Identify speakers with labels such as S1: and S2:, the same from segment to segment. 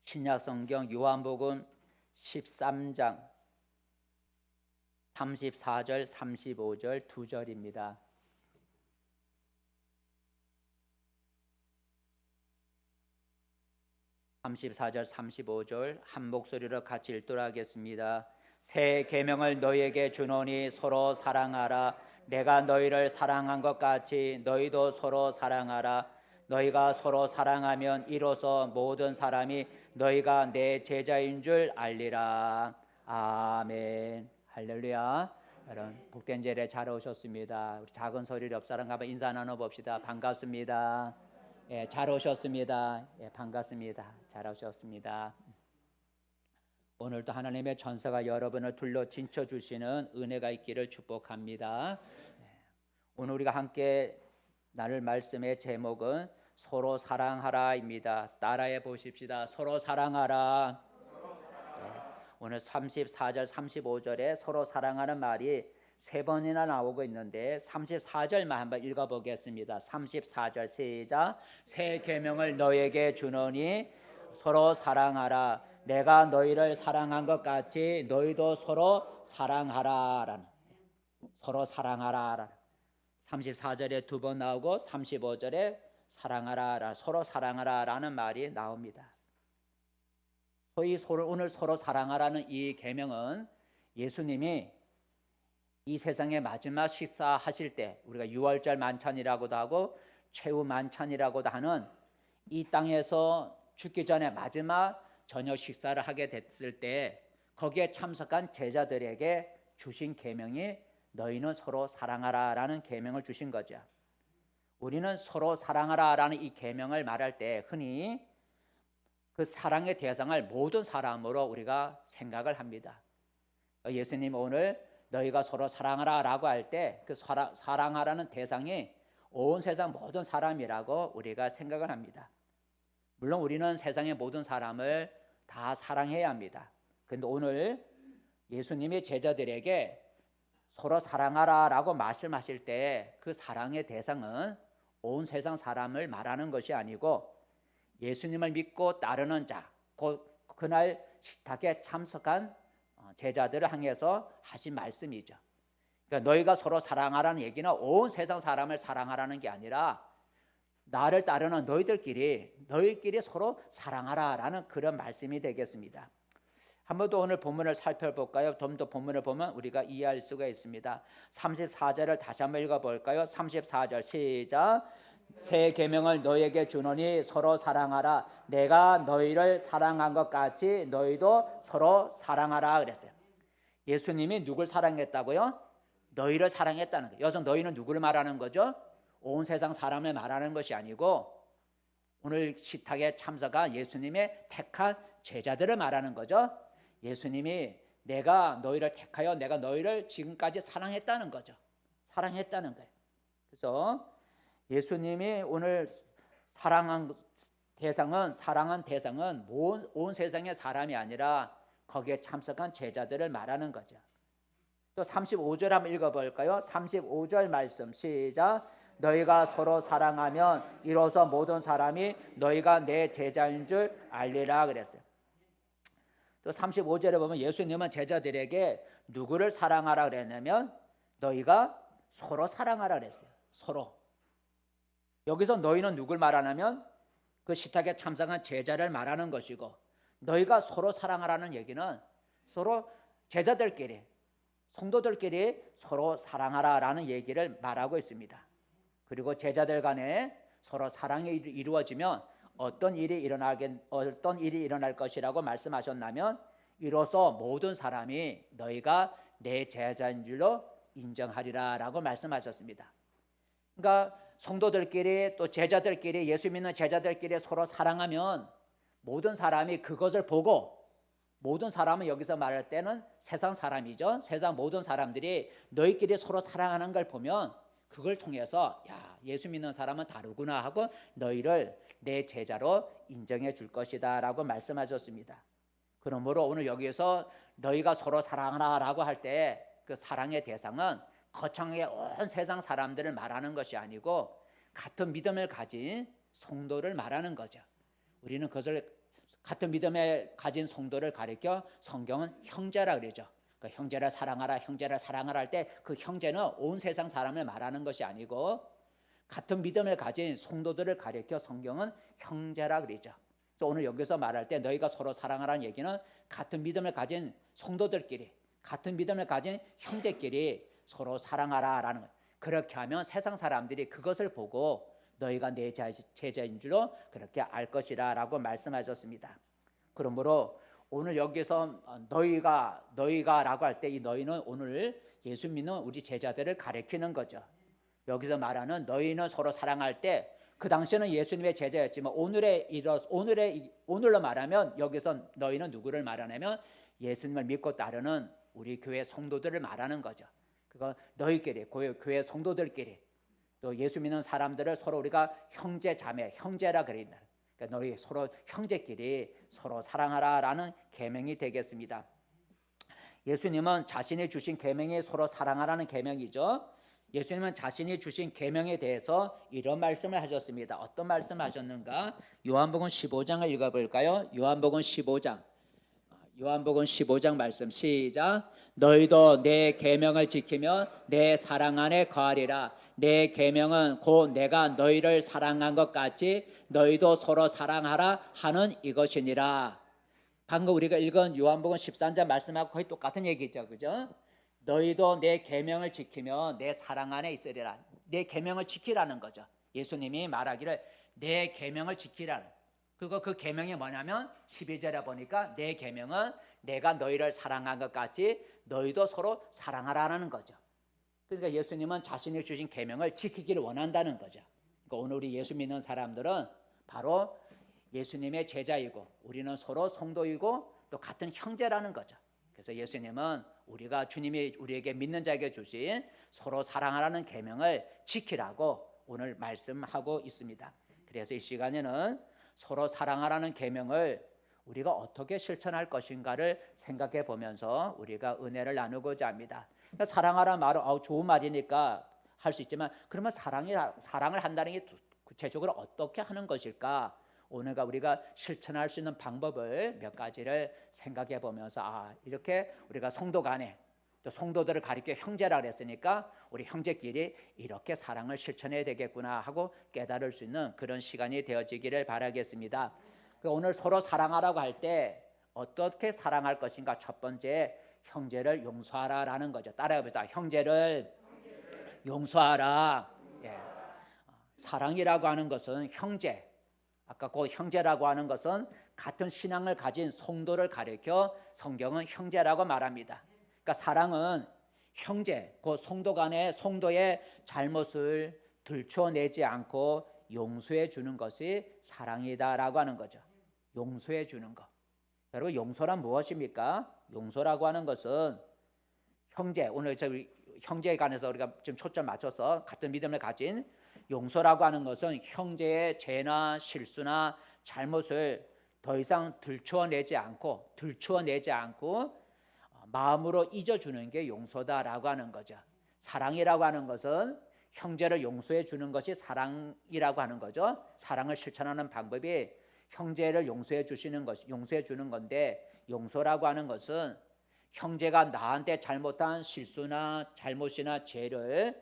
S1: 신약 성경 요한복음 13장 34절 35절 두 절입니다. (34절) 35절 한 목소리로 같이 읽도록 하겠습니다. 새 계명을 너희에게 주노니 서로 사랑하라. 내가 너희를 사랑한 것 같이 너희도 서로 사랑하라. 너희가 서로 사랑하면 이로써 모든 사람이 너희가 내 제자인 줄 알리라. 아멘. 할렐루야. 여러분 복된 제례 잘 오셨습니다. 우리 작은 소리 옆 사람과 한번 인사 나눠봅시다. 반갑습니다. 예, 잘 오셨습니다. 예, 반갑습니다. 잘 오셨습니다. 오늘도 하나님의 전사가 여러분을 둘러 진쳐 주시는 은혜가 있기를 축복합니다. 오늘 우리가 함께 나눌 말씀의 제목은 서로 사랑하라입니다. 따라해 보십시다. 서로 사랑하라. 오늘 34절 35절에 서로 사랑하는 말이 세 번이나 나오고 있는데 34절만 한번 읽어보겠습니다. 34절 시작. 새 계명을 너에게 주노니 서로 사랑하라. 내가 너희를 사랑한 것 같이 너희도 서로 사랑하라. 서로 사랑하라. 34절에 두 번 나오고 35절에 사랑하라, 서로 사랑하라라는 말이 나옵니다. 소위 오늘 서로 사랑하라는 이 계명은 예수님이 이 세상의 마지막 식사하실 때, 우리가 유월절 만찬이라고도 하고 최후 만찬이라고도 하는 이 땅에서 죽기 전에 마지막 저녁 식사를 하게 됐을 때 거기에 참석한 제자들에게 주신 계명이 너희는 서로 사랑하라라는 계명을 주신 거죠. 우리는 서로 사랑하라라는 이 계명을 말할 때 흔히 그 사랑의 대상을 모든 사람으로 우리가 생각을 합니다. 예수님 오늘 너희가 서로 사랑하라라고 할 때 그 사랑하라는 대상이 온 세상 모든 사람이라고 우리가 생각을 합니다. 물론 우리는 세상의 모든 사람을 다 사랑해야 합니다. 그런데 오늘 예수님이 제자들에게 서로 사랑하라라고 말씀하실 때 그 사랑의 대상은 온 세상 사람을 말하는 것이 아니고 예수님을 믿고 따르는 자, 그날 식탁에 참석한 제자들을 향해서 하신 말씀이죠. 그러니까 너희가 서로 사랑하라는 얘기는 온 세상 사람을 사랑하라는 게 아니라 나를 따르는 너희끼리 서로 사랑하라라는 그런 말씀이 되겠습니다. 한 번 더 오늘 본문을 살펴볼까요? 좀 더 본문을 보면 우리가 이해할 수가 있습니다. 34절을 다시 한번 읽어볼까요? 34절 시작. 새 계명을 너희에게 주노니 서로 사랑하라. 내가 너희를 사랑한 것 같이 너희도 서로 사랑하라 그랬어요. 예수님이 누굴 사랑했다고요? 너희를 사랑했다는 거예요. 여기서 너희는 누구를 말하는 거죠? 온 세상 사람을 말하는 것이 아니고 오늘 식탁에 참석한 예수님의 택한 제자들을 말하는 거죠. 예수님이 내가 너희를 택하여 내가 너희를 지금까지 사랑했다는 거죠. 사랑했다는 거예요. 그래서 예수님이 오늘 사랑한 대상은 온 세상의 사람이 아니라 거기에 참석한 제자들을 말하는 거죠. 또 35절 한번 읽어볼까요? 35절 말씀 시작. 너희가 서로 사랑하면 이로써 모든 사람이 너희가 내 제자인 줄 알리라 그랬어요. 또 35절에 보면 예수님은 제자들에게 누구를 사랑하라 그랬냐면 너희가 서로 사랑하라 그랬어요. 서로. 여기서 너희는 누굴 말하냐면 그 식탁에 참석한 제자를 말하는 것이고 너희가 서로 사랑하라는 얘기는 서로 제자들끼리 성도들끼리 서로 사랑하라라는 얘기를 말하고 있습니다. 그리고 제자들 간에 서로 사랑이 이루어지면 어떤 일이 일어날 것이라고 말씀하셨냐면 이로써 모든 사람이 너희가 내 제자인 줄로 인정하리라라고 말씀하셨습니다. 그러니까 성도들끼리 또 제자들끼리 예수 믿는 제자들끼리 서로 사랑하면 모든 사람이 그것을 보고 모든 사람은 여기서 말할 때는 세상 사람이죠. 세상 모든 사람들이 너희끼리 서로 사랑하는 걸 보면 그걸 통해서 야 예수 믿는 사람은 다르구나 하고 너희를 내 제자로 인정해 줄 것이다 라고 말씀하셨습니다. 그러므로 오늘 여기에서 너희가 서로 사랑하라라고 할 때 그 사랑의 대상은 거창하게 온 세상 사람들을 말하는 것이 아니고 같은 믿음을 가진 성도를 말하는 거죠. 우리는 그것을 같은 믿음을 가진 성도를 가리켜 성경은 형제라 그러죠. 그러니까 형제를 사랑하라, 형제를 사랑하라 할 때 그 형제는 온 세상 사람을 말하는 것이 아니고 같은 믿음을 가진 성도들을 가리켜 성경은 형제라 그러죠. 그래서 오늘 여기서 말할 때 너희가 서로 사랑하라는 얘기는 같은 믿음을 가진 성도들끼리, 같은 믿음을 가진 형제끼리 서로 사랑하라라는 거예요. 그렇게 하면 세상 사람들이 그것을 보고 너희가 내 제자인 줄로 그렇게 알 것이라 라고 말씀하셨습니다. 그러므로 오늘 여기서 너희가 라고 할 때 이 너희는 오늘 예수 믿는 우리 제자들을 가리키는 거죠. 여기서 말하는 너희는 서로 사랑할 때 그 당시에는 예수님의 제자였지만 오늘로 말하면 여기서 너희는 누구를 말하냐면 예수님을 믿고 따르는 우리 교회 성도들을 말하는 거죠. 그거 너희끼리 교회 성도들끼리 또 예수 믿는 사람들을 서로 우리가 형제 자매 형제라 그랬다. 그러니까 너희 서로 형제끼리 서로 사랑하라라는 계명이 되겠습니다. 예수님은 자신이 주신 계명이 서로 사랑하라는 계명이죠. 예수님은 자신이 주신 계명에 대해서 이런 말씀을 하셨습니다. 어떤 말씀을 하셨는가? 요한복음 15장을 읽어볼까요? 요한복음 15장 말씀 시작. 너희도 내 계명을 지키며 내 사랑 안에 거하리라. 내 계명은 곧 내가 너희를 사랑한 것 같이 너희도 서로 사랑하라 하는 이것이니라. 방금 우리가 읽은 요한복음 13장 말씀하고 거의 똑같은 얘기죠, 그죠? 너희도 내 계명을 지키며 내 사랑 안에 있으리라. 내 계명을 지키라는 거죠. 예수님이 말하기를 내 계명을 지키라는. 그 계명이 뭐냐면 12절에 보니까 내 계명은 내가 너희를 사랑한 것 같이 너희도 서로 사랑하라는 거죠. 그러니까 예수님은 자신이 주신 계명을 지키기를 원한다는 거죠. 그러니까 오늘 우리 예수 믿는 사람들은 바로 예수님의 제자이고 우리는 서로 성도이고 또 같은 형제라는 거죠. 그래서 예수님은 우리가 주님이 우리에게 믿는 자에게 주신 서로 사랑하라는 계명을 지키라고 오늘 말씀하고 있습니다. 그래서 이 시간에는 서로 사랑하라는 계명을 우리가 어떻게 실천할 것인가를 생각해 보면서 우리가 은혜를 나누고자 합니다. 그러니까 사랑하라는 말은 좋은 말이니까 할 수 있지만 그러면 사랑을 한다는 게 구체적으로 어떻게 하는 것일까? 오늘과 우리가 실천할 수 있는 방법을 몇 가지를 생각해 보면서 이렇게 우리가 성도 간에 또 성도들을 가리켜 형제라 그랬으니까 우리 형제끼리 이렇게 사랑을 실천해야 되겠구나 하고 깨달을 수 있는 그런 시간이 되어지기를 바라겠습니다. 오늘 서로 사랑하라고 할 때 어떻게 사랑할 것인가? 첫 번째, 형제를 용서하라라는 거죠. 따라해 봅시다. 형제를 용서하라. 예. 사랑이라고 하는 것은 형제, 아까 그 형제라고 하는 것은 같은 신앙을 가진 성도를 가리켜 성경은 형제라고 말합니다. 그러니까 사랑은 형제, 그 성도 간의 성도의 잘못을 들춰내지 않고 용서해 주는 것이 사랑이다라고 하는 거죠. 용서해 주는 것. 여러분, 용서란 무엇입니까? 용서라고 하는 것은 형제, 오늘 저희 형제에 관해서 우리가 좀 초점 맞춰서 같은 믿음을 가진 용서라고 하는 것은 형제의 죄나 실수나 잘못을 더 이상 들추어내지 않고 마음으로 잊어주는 게 용서다라고 하는 거죠. 사랑이라고 하는 것은 형제를 용서해 주는 것이 사랑이라고 하는 거죠. 사랑을 실천하는 방법이 형제를 용서해 주는 건데, 용서라고 하는 것은 형제가 나한테 잘못한 실수나 잘못이나 죄를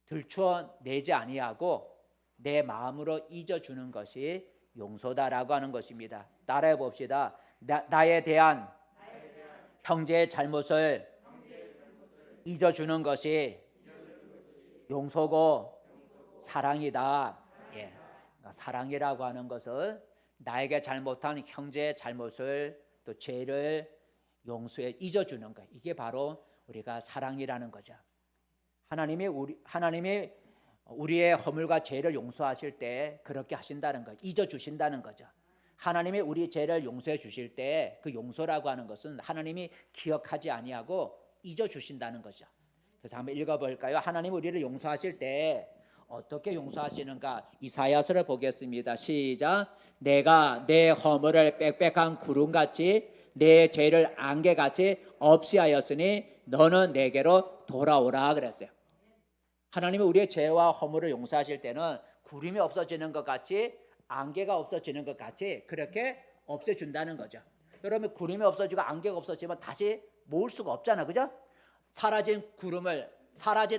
S1: 들추어내지 아니하고 내 마음으로 잊어주는 것이 용서다라고 하는 것입니다. 따라해 봅시다. 나에 대한 형제의 잘못을 잊어주는 것이 용서고 사랑이다. 예. 그러니까 사랑이라고 하는 것은 나에게 잘못한 형제의 잘못을 또 죄를 용서해 잊어주는 것. 이게 바로 우리가 사랑이라는 거죠. 하나님이 우리의 허물과 죄를 용서하실 때 그렇게 하신다는 거, 잊어주신다는 거죠. 하나님이 우리 죄를 용서해 주실 때 그 용서라고 하는 것은 하나님이 기억하지 아니하고 잊어주신다는 거죠. 그래서 한번 읽어볼까요? 하나님 우리를 용서하실 때 어떻게 용서하시는가? 이사야서를 보겠습니다. 시작. 내가 내 허물을 빽빽한 구름같이 내 죄를 안개같이 없이 하였으니 너는 내게로 돌아오라 그랬어요. 하나님이 우리의 죄와 허물을 용서하실 때는 구름이 없어지는 것 같이 안개가 없어지는 것 같이 그렇게 없애준다는 거죠. 여러분 구름이 없어지고 안개가 없어지면 다시 모을 수가 없잖아, 그죠? 사라진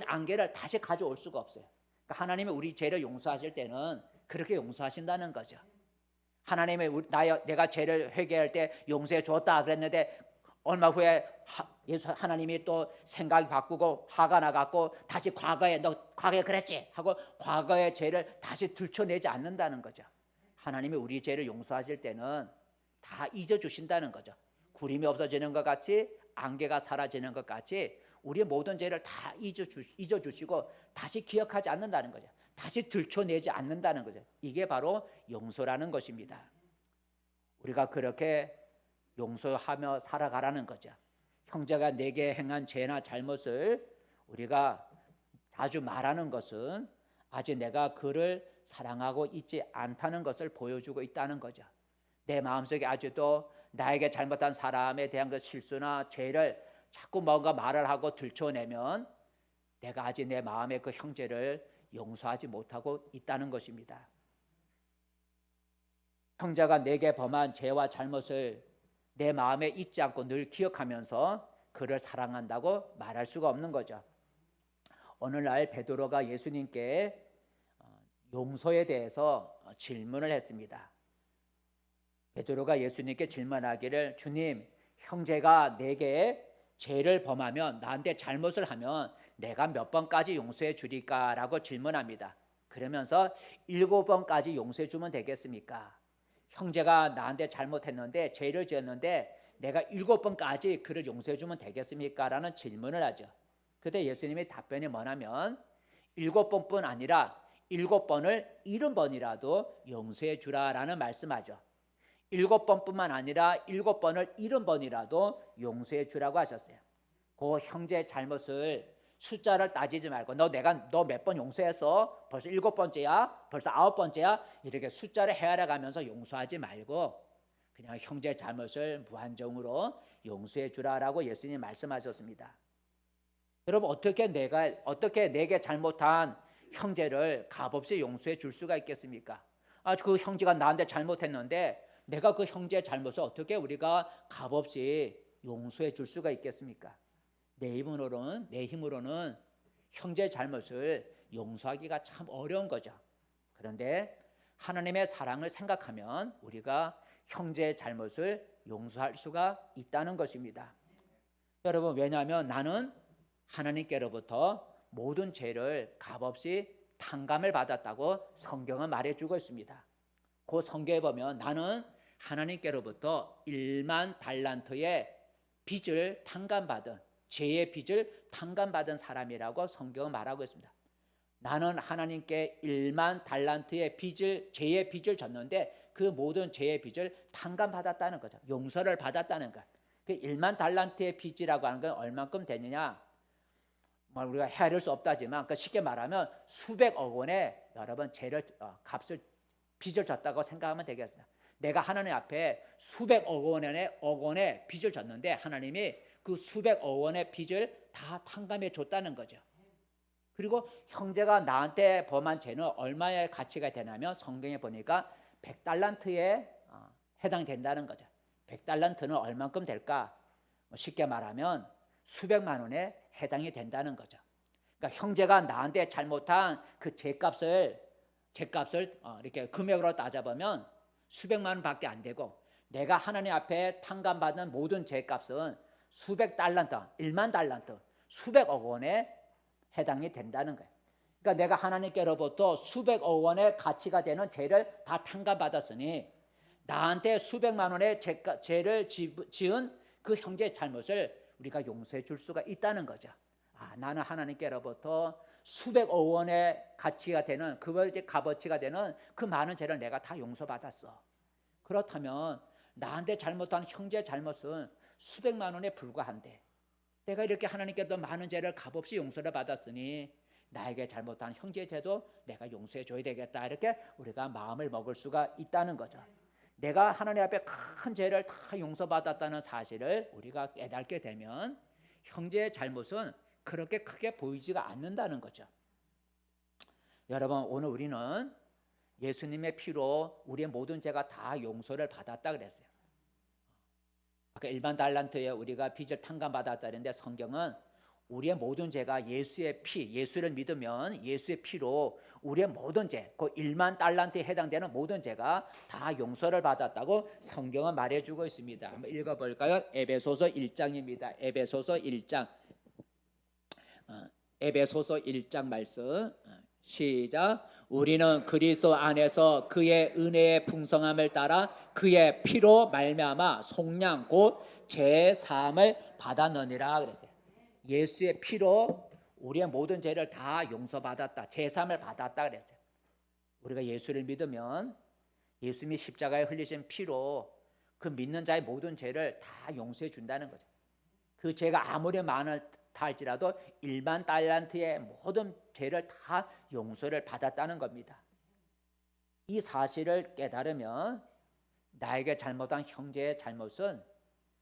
S1: 안개를 다시 가져올 수가 없어요. 그러니까 하나님이 우리 죄를 용서하실 때는 그렇게 용서하신다는 거죠. 하나님이 내가 죄를 회개할 때 용서해 줬다 그랬는데 얼마 후에 하나님이 또 생각이 바꾸고 화가 나갖고 다시 너 과거에 그랬지 하고 과거의 죄를 다시 들춰내지 않는다는 거죠. 하나님이 우리 죄를 용서하실 때는 다 잊어주신다는 거죠. 구름이 없어지는 것 같이 안개가 사라지는 것 같이 우리의 모든 죄를 다 잊어주시고 다시 기억하지 않는다는 거죠. 다시 들춰내지 않는다는 거죠. 이게 바로 용서라는 것입니다. 우리가 그렇게 용서하며 살아가라는 거죠. 형제가 내게 행한 죄나 잘못을 우리가 자주 말하는 것은 아직 내가 그를 사랑하고 있지 않다는 것을 보여주고 있다는 거죠. 내 마음속에 아직도 나에게 잘못한 사람에 대한 그 실수나 죄를 자꾸 뭔가 말을 하고 들춰내면 내가 아직 내 마음의 그 형제를 용서하지 못하고 있다는 것입니다. 형제가 내게 범한 죄와 잘못을 내 마음에 잊지 않고 늘 기억하면서 그를 사랑한다고 말할 수가 없는 거죠. 오늘날 베드로가 예수님께 용서에 대해서 질문을 했습니다. 베드로가 예수님께 질문하기를 주님, 형제가 내게 죄를 범하면 나한테 잘못을 하면 내가 몇 번까지 용서해 주리까? 라고 질문합니다. 그러면서 7번까지 용서해 주면 되겠습니까? 형제가 나한테 잘못했는데 죄를 지었는데 내가 7번까지 그를 용서해 주면 되겠습니까? 라는 질문을 하죠. 그때 예수님의 답변이 뭐냐면 7번뿐 아니라 7번을 70번이라도 용서해 주라라는 말씀하죠. 7번뿐만 아니라 7번을 70번이라도 용서해 주라고 하셨어요. 그 형제의 잘못을 숫자를 따지지 말고 너 몇 번 용서했어? 벌써 7번째야? 벌써 9번째야? 이렇게 숫자를 헤아려 가면서 용서하지 말고 그냥 형제의 잘못을 무한정으로 용서해 주라라고 예수님이 말씀하셨습니다. 여러분 어떻게 내게 잘못한 형제를 값없이 용서해 줄 수가 있겠습니까? 그 형제가 나한테 잘못했는데 내가 그 형제의 잘못을 어떻게 우리가 값없이 용서해 줄 수가 있겠습니까? 내 힘으로는 형제의 잘못을 용서하기가 참 어려운 거죠. 그런데 하나님의 사랑을 생각하면 우리가 형제의 잘못을 용서할 수가 있다는 것입니다. 여러분 왜냐하면 나는 하나님께로부터 모든 죄를 값없이 탕감을 받았다고 성경은 말해주고 있습니다. 그 성경에 보면 나는 하나님께로부터 1만 달란트의 빚을 탕감받은 죄의 빚을 탕감받은 사람이라고 성경은 말하고 있습니다. 나는 하나님께 1만 달란트의 죄의 빚을 졌는데 그 모든 죄의 빚을 탕감받았다는 거죠. 용서를 받았다는 것. 그 1만 달란트의 빚이라고 하는 건 얼만큼 되느냐? 우리가 헤아릴 수 없다지만 쉽게 말하면 수백억 원의 여러분 빚을 졌다고 생각하면 되겠습니다. 내가 하나님 앞에 수백억 원의 빚을 졌는데 하나님이 그 수백억 원의 빚을 다 탕감해 줬다는 거죠. 그리고 형제가 나한테 범한 죄는 얼마의 가치가 되냐면 성경에 보니까 100달란트에 해당된다는 거죠. 100달란트는 얼만큼 될까? 쉽게 말하면 수백만 원에 해당이 된다는 거죠. 그러니까 형제가 나한테 잘못한 그 죄값을 이렇게 금액으로 따져보면 수백만 원밖에 안 되고 내가 하나님 앞에 탕감받은 모든 죄값은 수백 달란트, 1만 달란트, 수백억 원에 해당이 된다는 거예요. 그러니까 내가 하나님께로부터 수백억 원의 가치가 되는 죄를 다 탕감받았으니 나한테 수백만 원의 죄를 지은 그 형제의 잘못을 우리가 용서해 줄 수가 있다는 거죠. 나는 하나님께로부터 수백억 원의 가치가 되는 값어치가 되는 그 많은 죄를 내가 다 용서받았어. 그렇다면 나한테 잘못한 형제의 잘못은 수백만 원에 불과한데 내가 이렇게 하나님께도 많은 죄를 값없이 용서를 받았으니 나에게 잘못한 형제의 죄도 내가 용서해 줘야 되겠다. 이렇게 우리가 마음을 먹을 수가 있다는 거죠. 내가 하나님 앞에 큰 죄를 다 용서받았다는 사실을 우리가 깨닫게 되면 형제의 잘못은 그렇게 크게 보이지가 않는다는 거죠. 여러분 오늘 우리는 예수님의 피로 우리의 모든 죄가 다 용서를 받았다 그랬어요. 아까 일반 달란트에 우리가 빚을 탕감받았다는데 성경은 우리의 모든 죄가 예수의 피, 예수를 믿으면 예수의 피로 우리의 모든 죄, 그 1만 달란트에 해당되는 모든 죄가 다 용서를 받았다고 성경은 말해주고 있습니다. 한번 읽어볼까요? 에베소서 1장입니다. 에베소서 1장. 에베소서 1장 말씀. 시작. 우리는 그리스도 안에서 그의 은혜의 풍성함을 따라 그의 피로 말미암아 속량 곧 죄 사함을 받았느니라 그랬어요. 예수의 피로 우리의 모든 죄를 다 용서받았다. 죄 사함을 받았다 그랬어요. 우리가 예수를 믿으면 예수님이 십자가에 흘리신 피로 그 믿는 자의 모든 죄를 다 용서해 준다는 거죠. 그 죄가 아무리 많다 할지라도 1만 달란트의 모든 죄를 다 용서를 받았다는 겁니다. 이 사실을 깨달으면 나에게 잘못한 형제의 잘못은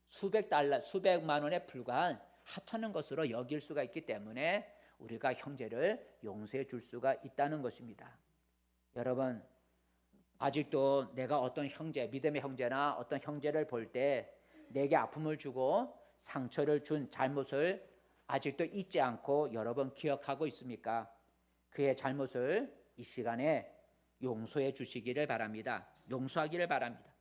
S1: 수백만 원에 불과한 하찮은 것으로 여길 수가 있기 때문에 우리가 형제를 용서해 줄 수가 있다는 것입니다. 여러분, 아직도 내가 어떤 형제, 믿음의 형제나 어떤 형제를 볼 때 내게 아픔을 주고 상처를 준 잘못을 아직도 잊지 않고 여러분 기억하고 있습니까? 그의 잘못을 이 시간에 용서해 주시기를 바랍니다. 용서하기를 바랍니다.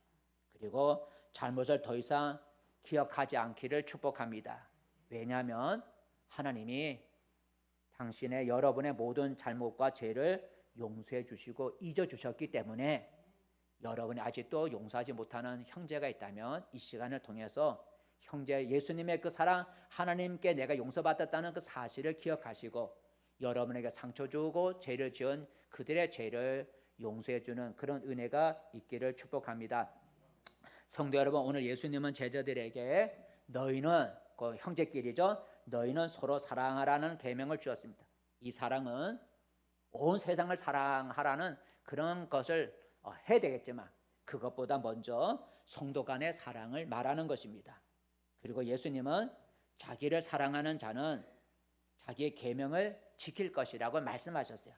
S1: 그리고 잘못을 더 이상 기억하지 않기를 축복합니다. 왜냐하면 하나님이 당신의 여러분의 모든 잘못과 죄를 용서해 주시고 잊어 주셨기 때문에 여러분이 아직도 용서하지 못하는 형제가 있다면 이 시간을 통해서 형제 예수님의 그 사랑, 하나님께 내가 용서받았다는 그 사실을 기억하시고 여러분에게 상처 주고 죄를 지은 그들의 죄를 용서해 주는 그런 은혜가 있기를 축복합니다. 성도 여러분, 오늘 예수님은 제자들에게 너희는 그 형제끼리죠. 너희는 서로 사랑하라는 계명을 주었습니다. 이 사랑은 온 세상을 사랑하라는 그런 것을 해야 되겠지만 그것보다 먼저 성도 간의 사랑을 말하는 것입니다. 그리고 예수님은 자기를 사랑하는 자는 자기의 계명을 지킬 것이라고 말씀하셨어요.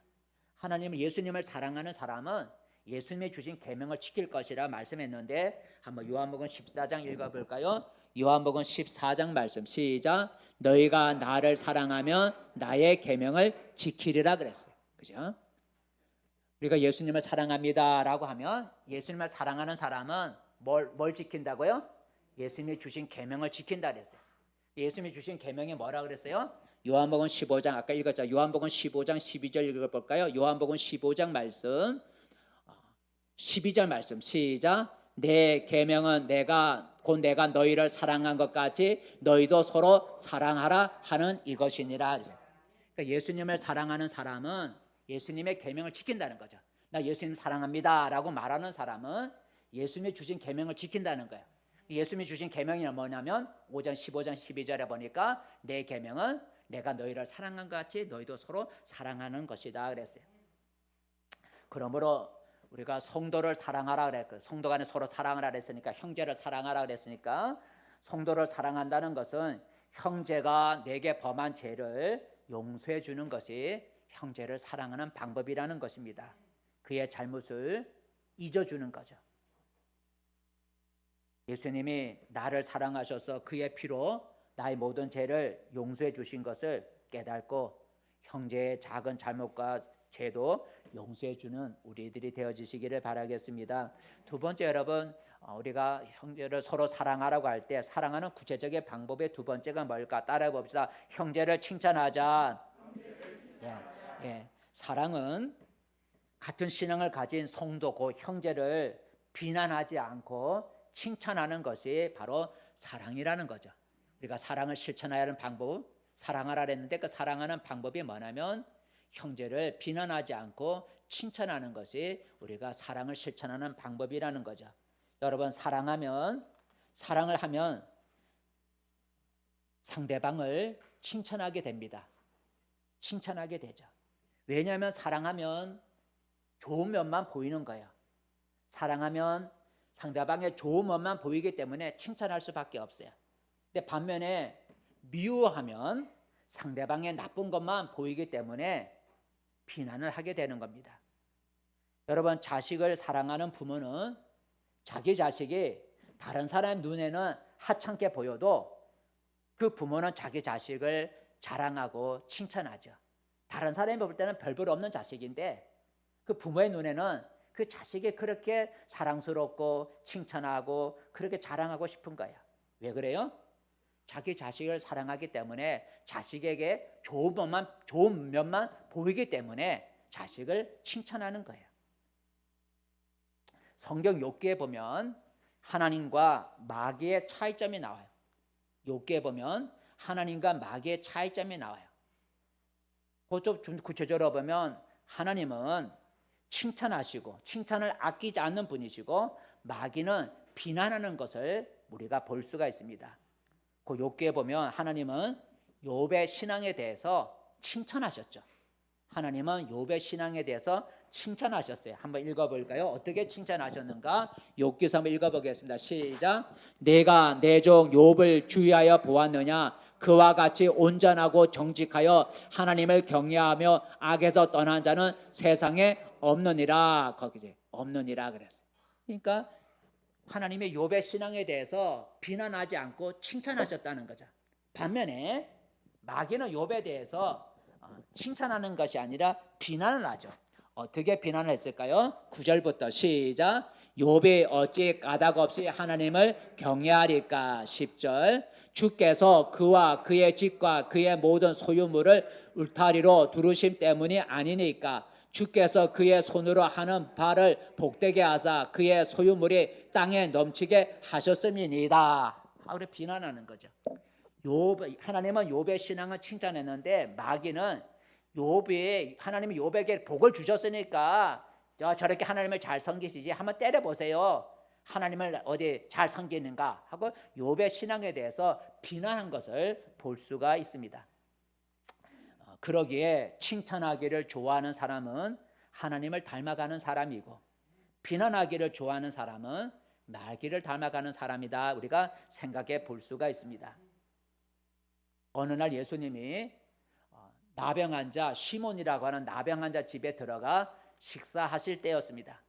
S1: 하나님은 예수님을 사랑하는 사람은 예수님이 주신 계명을 지킬 것이라 말씀했는데 한번 요한복음 14장 읽어볼까요? 요한복음 14장 말씀 시작. 너희가 나를 사랑하면 나의 계명을 지키리라 그랬어요. 그죠? 우리가 예수님을 사랑합니다라고 하면 예수님을 사랑하는 사람은 뭘 지킨다고요? 예수님이 주신 계명을 지킨다 그랬어요. 예수님이 주신 계명이 뭐라 그랬어요? 요한복음 15장 아까 읽었죠. 요한복음 15장 12절 읽어볼까요? 요한복음 15장 말씀 12절 말씀 시작. 내 계명은 내가 너희를 사랑한 것 같이 너희도 서로 사랑하라 하는 이것이니라. 그러니까 예수님을 사랑하는 사람은 예수님의 계명을 지킨다는 거죠. 나 예수님 사랑합니다라고 말하는 사람은 예수님이 주신 계명을 지킨다는 거예요. 예수님이 주신 계명이 뭐냐면 5장 15장 12절에 보니까 내 계명은 내가 너희를 사랑한 것 같이 너희도 서로 사랑하는 것이다 그랬어요. 그러므로 우리가 성도를 사랑하라 그랬고 성도 간에 서로 사랑하라 그랬으니까 형제를 사랑하라 그랬으니까 성도를 사랑한다는 것은 형제가 내게 범한 죄를 용서해 주는 것이 형제를 사랑하는 방법이라는 것입니다. 그의 잘못을 잊어주는 거죠. 예수님이 나를 사랑하셔서 그의 피로 나의 모든 죄를 용서해 주신 것을 깨닫고 형제의 작은 잘못과 죄도 용서해 주는 우리들이 되어지시기를 바라겠습니다. 두 번째 여러분, 우리가 형제를 서로 사랑하라고 할 때 사랑하는 구체적인 방법의 두 번째가 뭘까? 따라해 봅시다. 형제를 칭찬하자. 사랑은 같은 신앙을 가진 성도 그 형제를 비난하지 않고 칭찬하는 것이 바로 사랑이라는 거죠. 우리가 사랑을 실천해야 하는 방법, 사랑하라 했는데 그 사랑하는 방법이 뭐냐면 형제를 비난하지 않고 칭찬하는 것이 우리가 사랑을 실천하는 방법이라는 거죠. 여러분, 사랑을 하면 상대방을 칭찬하게 됩니다. 칭찬하게 되죠. 왜냐하면 사랑하면 좋은 면만 보이는 거예요. 사랑하면 상대방의 좋은 면만 보이기 때문에 칭찬할 수밖에 없어요. 근데 반면에 미워하면 상대방의 나쁜 것만 보이기 때문에 비난을 하게 되는 겁니다. 여러분, 자식을 사랑하는 부모는 자기 자식이 다른 사람 눈에는 하찮게 보여도 그 부모는 자기 자식을 자랑하고 칭찬하죠. 다른 사람이 볼 때는 별볼 없는 자식인데 그 부모의 눈에는 그 자식이 그렇게 사랑스럽고 칭찬하고 그렇게 자랑하고 싶은 거야. 왜 그래요? 자기 자식을 사랑하기 때문에 자식에게 좋은 면만 보이기 때문에 자식을 칭찬하는 거예요. 성경 욥기에 보면 하나님과 마귀의 차이점이 나와요. 욥기에 보면 하나님과 마귀의 차이점이 나와요. 그것 좀 구체적으로 보면 하나님은 칭찬하시고 칭찬을 아끼지 않는 분이시고 마귀는 비난하는 것을 우리가 볼 수가 있습니다. 그 욥기에 보면 하나님은 욥의 신앙에 대해서 칭찬하셨죠. 하나님은 욥의 신앙에 대해서 칭찬하셨어요. 한번 읽어볼까요? 어떻게 칭찬하셨는가? 욥기서 한번 읽어보겠습니다. 시작. 내가 내 종 욥을 주의하여 보았느냐? 그와 같이 온전하고 정직하여 하나님을 경외하며 악에서 떠난 자는 세상에 없느니라. 거기지 없느니라 그랬어요. 그러니까 하나님의 욥의 신앙에 대해서 비난하지 않고 칭찬하셨다는 거죠. 반면에 마귀는 욥에 대해서 칭찬하는 것이 아니라 비난을 하죠. 어떻게 비난을 했을까요? 9절부터 시작. 욥이 어찌 까닭 없이 하나님을 경외하리까? 10절. 주께서 그와 그의 집과 그의 모든 소유물을 울타리로 두르심 때문이 아니니까. 주께서 그의 손으로 하는 바를 복되게 하사 그의 소유물이 땅에 넘치게 하셨음이니이다. 하고 비난하는 거죠. 하나님은 욥의 신앙을 칭찬했는데 마귀는 하나님이 욥에게 복을 주셨으니까 저렇게 하나님을 잘 섬기시지 한번 때려보세요. 하나님을 어디 잘 섬기는가 하고 욥의 신앙에 대해서 비난한 것을 볼 수가 있습니다. 그러기에 칭찬하기를 좋아하는 사람은 하나님을 닮아가는 사람이고 비난하기를 좋아하는 사람은 마귀를 닮아가는 사람이다. 우리가 생각해 볼 수가 있습니다. 어느 날 예수님이 나병 환자 시몬이라고 하는 나병 환자 집에 들어가 식사하실 때였습니다.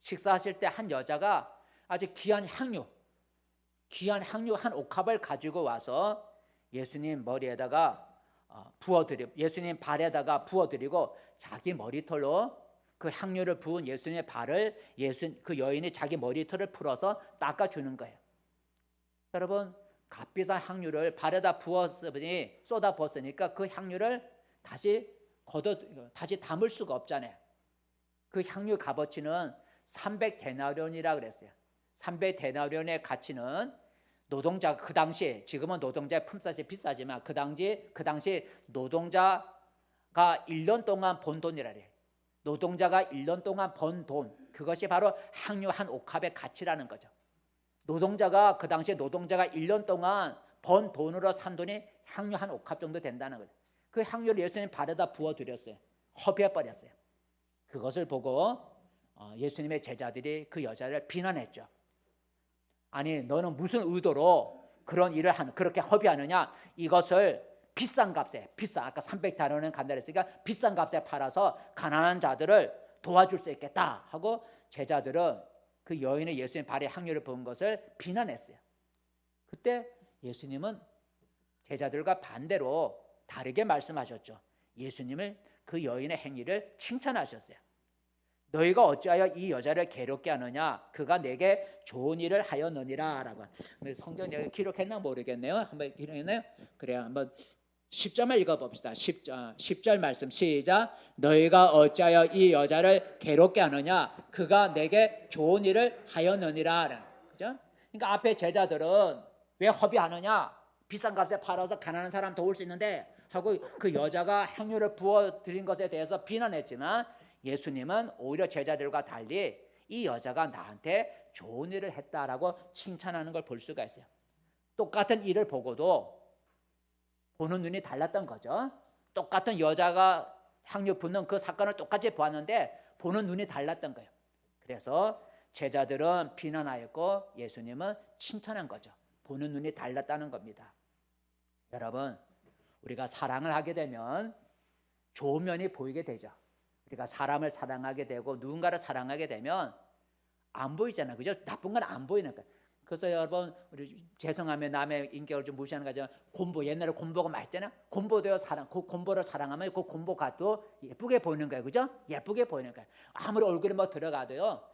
S1: 식사하실 때 한 여자가 아주 귀한 향유 한 옥합을 가지고 와서 예수님 머리에다가 예수님 발에다가 부어드리고 자기 머리털로 그 향유를 부은 예수님의 발을 그 여인이 자기 머리털을 풀어서 닦아주는 거예요. 여러분, 값비싼 향유를 발에다 쏟아 부었으니까 그 향유를 다시 담을 수가 없잖아요. 그 향유 값어치는 300데나리온이라 그랬어요. 300데나리온의 가치는 노동자 그 당시 지금은 노동자의 품삯이 비싸지만 그 당시 노동자가 1년 동안 번 돈이라 그래요. 노동자가 1년 동안 번 돈, 그것이 바로 향유 한 옥합의 가치라는 거죠. 그 당시에 노동자가 1년 동안 번 돈으로 산 돈이 향유 한 옥합 정도 된다는 거죠. 그 향유를 예수님 발에다 부어드렸어요. 허비해버렸어요. 그것을 보고 예수님의 제자들이 그 여자를 비난했죠. 아니, 너는 무슨 의도로 그런 일을 그렇게 허비하느냐? 이것을 비싼 값에, 아까 300데나리온 간다 했으니까 비싼 값에 팔아서 가난한 자들을 도와줄 수 있겠다 하고 제자들은 그 여인의 예수님 발에 향유를 부은 것을 비난했어요. 그때 예수님은 제자들과 반대로 다르게 말씀하셨죠. 예수님을 그 여인의 행위를 칭찬하셨어요. 너희가 어찌하여 이 여자를 괴롭게 하느냐? 그가 내게 좋은 일을 하였느니라 라고. 성경에 기록했나 모르겠네요. 한번 기록했나요? 그래요. 한번 10절만 읽어봅시다. 10절 말씀 시작. 너희가 어찌하여 이 여자를 괴롭게 하느냐? 그가 내게 좋은 일을 하였느니라. 그죠? 그러니까 앞에 제자들은 왜 허비하느냐? 비싼 값에 팔아서 가난한 사람 도울 수 있는데 하고 그 여자가 향유를 부어드린 것에 대해서 비난했지만 예수님은 오히려 제자들과 달리 이 여자가 나한테 좋은 일을 했다라고 칭찬하는 걸 볼 수가 있어요. 똑같은 일을 보고도 보는 눈이 달랐던 거죠. 똑같은 여자가 향유 붓는 그 사건을 똑같이 보았는데 보는 눈이 달랐던 거예요. 그래서 제자들은 비난하였고 예수님은 칭찬한 거죠. 보는 눈이 달랐다는 겁니다. 여러분, 우리가 사랑을 하게 되면 좋은 면이 보이게 되죠. 우리가 사람을 사랑하게 되고 누군가를 사랑하게 되면 안 보이잖아, 그죠? 나쁜 건 안 보이는 거야. 그래서 여러분, 우리 죄송하면 남의 인격을 좀 무시하는 거죠. 곤보, 옛날에 곤보가 말했잖아. 곤보도요, 그 곤보를 사랑하면 그 곤보가 예쁘게 보이는 거예요, 그죠? 예쁘게 보이는 거예요. 아무리 얼굴에 뭐 들어가도요,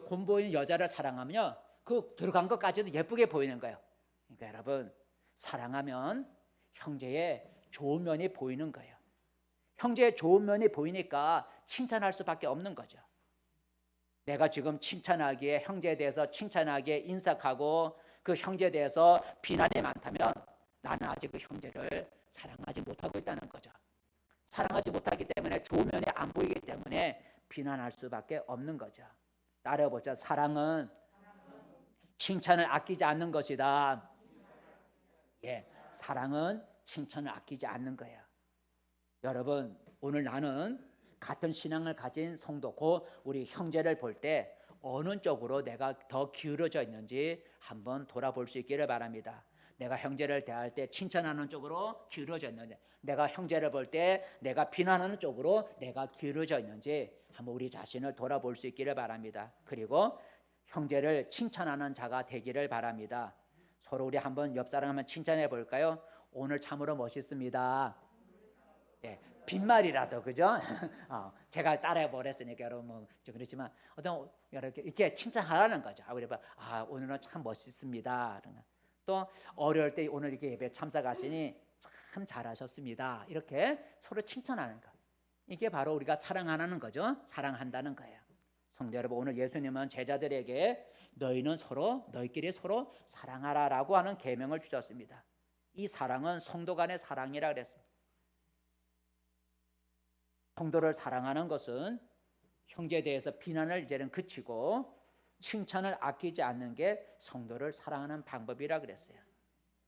S1: 곤보인 여자를 사랑하면요, 그 들어간 것까지도 예쁘게 보이는 거예요. 그러니까 여러분, 사랑하면 형제의 좋은 면이 보이는 거예요. 형제의 좋은 면이 보이니까 칭찬할 수밖에 없는 거죠. 내가 지금 칭찬하기에, 형제에 대해서 칭찬하기에 인색하고 그 형제에 대해서 비난이 많다면 나는 아직 그 형제를 사랑하지 못하고 있다는 거죠. 사랑하지 못하기 때문에 좋은 면이 안 보이기 때문에 비난할 수밖에 없는 거죠. 따라해보자. 사랑은 칭찬을 아끼지 않는 것이다. 예, 사랑은 칭찬을 아끼지 않는 거예요. 여러분, 오늘 나는 같은 신앙을 가진 성도, 우리 형제를 볼 때 어느 쪽으로 내가 더 기울어져 있는지 한번 돌아볼 수 있기를 바랍니다. 내가 형제를 대할 때 칭찬하는 쪽으로 기울어져 있는지, 내가 형제를 볼 때 내가 비난하는 쪽으로 내가 기울어져 있는지 한번 우리 자신을 돌아볼 수 있기를 바랍니다. 그리고 형제를 칭찬하는 자가 되기를 바랍니다. 서로 우리 한번 옆 사람 한번 칭찬해 볼까요? 오늘 참으로 멋있습니다. 예, 빈말이라도, 그죠? 제가 따라해 버렸으니까 여러분 뭐 그렇지만 어떤 이렇게 칭찬하라는 거죠. 우리 오늘은 참 멋있습니다. 또 어려울 때 오늘 이렇게 예배 참석하시니 참 잘하셨습니다. 이렇게 서로 칭찬하는 거. 이게 바로 우리가 사랑하는 거죠. 사랑한다는 거예요. 성도 여러분, 오늘 예수님은 제자들에게 너희끼리 서로 사랑하라라고 하는 계명을 주셨습니다. 이 사랑은 성도 간의 사랑이라 그랬습니다. 성도를 사랑하는 것은 형제에 대해서 비난을 이제는 그치고 칭찬을 아끼지 않는 게 성도를 사랑하는 방법이라 그랬어요.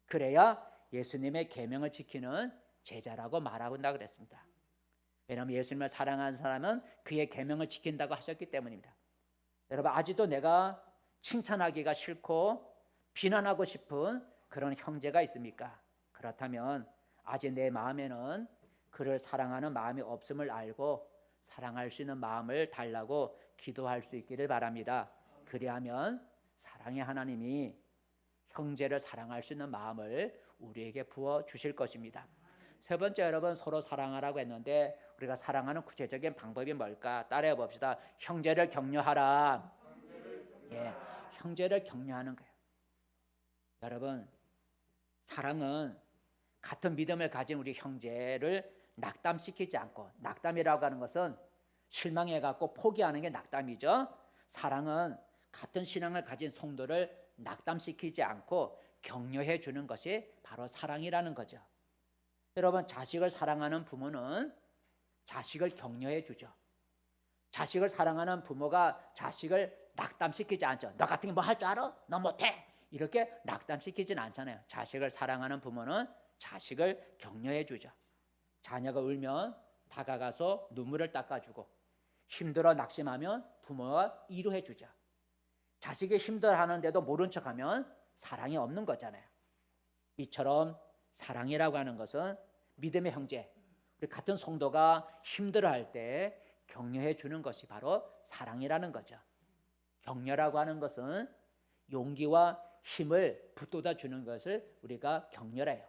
S1: 그래야 예수님의 계명을 지키는 제자라고 말한다 그랬습니다. 왜냐하면 예수님을 사랑하는 사람은 그의 계명을 지킨다고 하셨기 때문입니다. 여러분, 아직도 내가 칭찬하기가 싫고 비난하고 싶은 그런 형제가 있습니까? 그렇다면 아직 내 마음에는 그를 사랑하는 마음이 없음을 알고 사랑할 수 있는 마음을 달라고 기도할 수 있기를 바랍니다. 그리하면 사랑의 하나님이 형제를 사랑할 수 있는 마음을 우리에게 부어 주실 것입니다. 세 번째, 여러분, 서로 사랑하라고 했는데 우리가 사랑하는 구체적인 방법이 뭘까? 따라해 봅시다. 형제를 격려하라. 예, 형제를 격려하는 거예요. 여러분, 사랑은 같은 믿음을 가진 우리 형제를 낙담시키지 않고, 낙담이라고 하는 것은 실망해갖고 포기하는 게 낙담이죠. 사랑은 같은 신앙을 가진 성도를 낙담시키지 않고 격려해 주는 것이 바로 사랑이라는 거죠. 여러분, 자식을 사랑하는 부모는 자식을 격려해 주죠. 자식을 사랑하는 부모가 자식을 낙담시키지 않죠. 너 같은 게 뭐 할 줄 알아? 너 못해. 이렇게 낙담시키진 않잖아요. 자식을 사랑하는 부모는 자식을 격려해 주죠. 자녀가 울면 다가가서 눈물을 닦아주고, 힘들어 낙심하면 부모가 위로해 주죠. 자식이 힘들어하는데도 모른 척하면 사랑이 없는 거잖아요. 이처럼 사랑이라고 하는 것은 믿음의 형제, 우리 같은 성도가 힘들어할 때 격려해 주는 것이 바로 사랑이라는 거죠. 격려라고 하는 것은 용기와 힘을 북돋아 주는 것을 우리가 격려해요.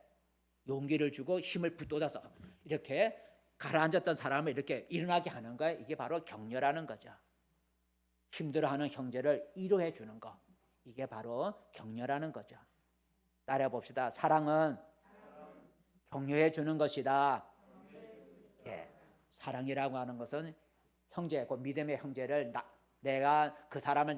S1: 용기를 주고 힘을 북돋아서 이렇게 가라앉았던 사람을 이렇게 일어나게 하는 거예요. 이게 바로 격려라는 거죠. 힘들어하는 형제를 위로해 주는 거, 이게 바로 격려라는 거죠. 따라해 봅시다. 사랑은 격려해 주는 것이다. 예, 사랑이라고 하는 것은 형제, 그 믿음의 형제를 내가 그 사람을